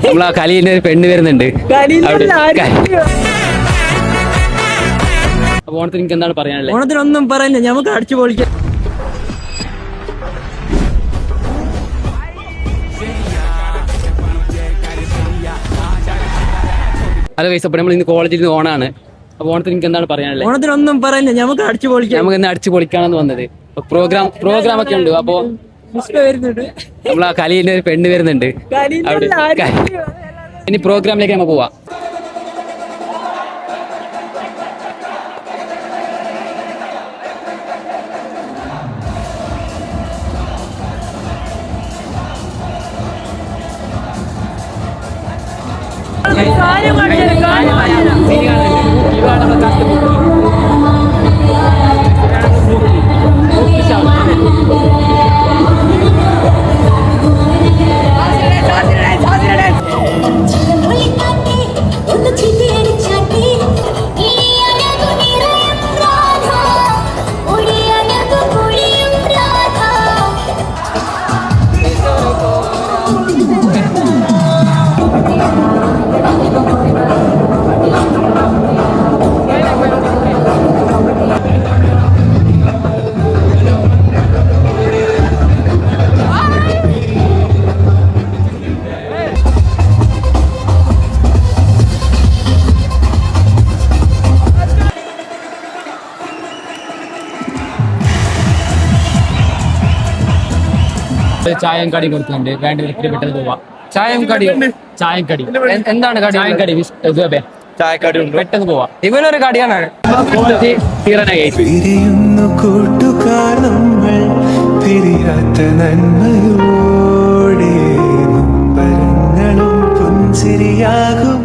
നമ്മളാ കലീന്റെ ഒരു പെണ്ണ് വരുന്നുണ്ട്. അപ്പൊ ഓണത്തിന് എനിക്ക് എന്താണ് പറയാനുള്ളത്? ഓണത്തിനൊന്നും പറയില്ല, നമുക്ക് അടിച്ചു പൊളിക്കാം. ഹലോ ഗൈസ്, അപ്പോൾ നമ്മൾ ഇന്ന് കോളേജിൽ നിന്ന് ഓണാണ്. അപ്പോൾ ഓണത്തിന് എനിക്ക് എന്താണ് പറയാനുള്ളത്? ഓണത്തിനൊന്നും പറയില്ല, നമുക്ക് അടിച്ചു പൊളിക്കാം. നമുക്ക് ഇന്ന് അടിച്ചു പൊളിക്കാണെന്ന് വന്നത്. പ്രോഗ്രാം ഒക്കെ ഉണ്ട്. അപ്പോ വരുന്നുണ്ട്, നമ്മളാ കലീന്റെ ഒരു പെണ്ണ് വരുന്നുണ്ട്. ഇനി പ്രോഗ്രാമിലേക്ക് നമുക്ക് പോവാം. ചായം കടി കൊടുക്കുന്നുണ്ട്. വേണ്ട വ്യക്തി പെട്ടെന്ന് പോവാം. ചായം കടി എന്താണ് കടി? ചായം കടി ചായക്കടി പെട്ടെന്ന് പോവാം. ഇവനൊരു കടിയാണ്. കൂട്ടുകാർ നമ്മൾ പിരിയാത്ത നന്മയോടെ പുഞ്ചിരിയാകും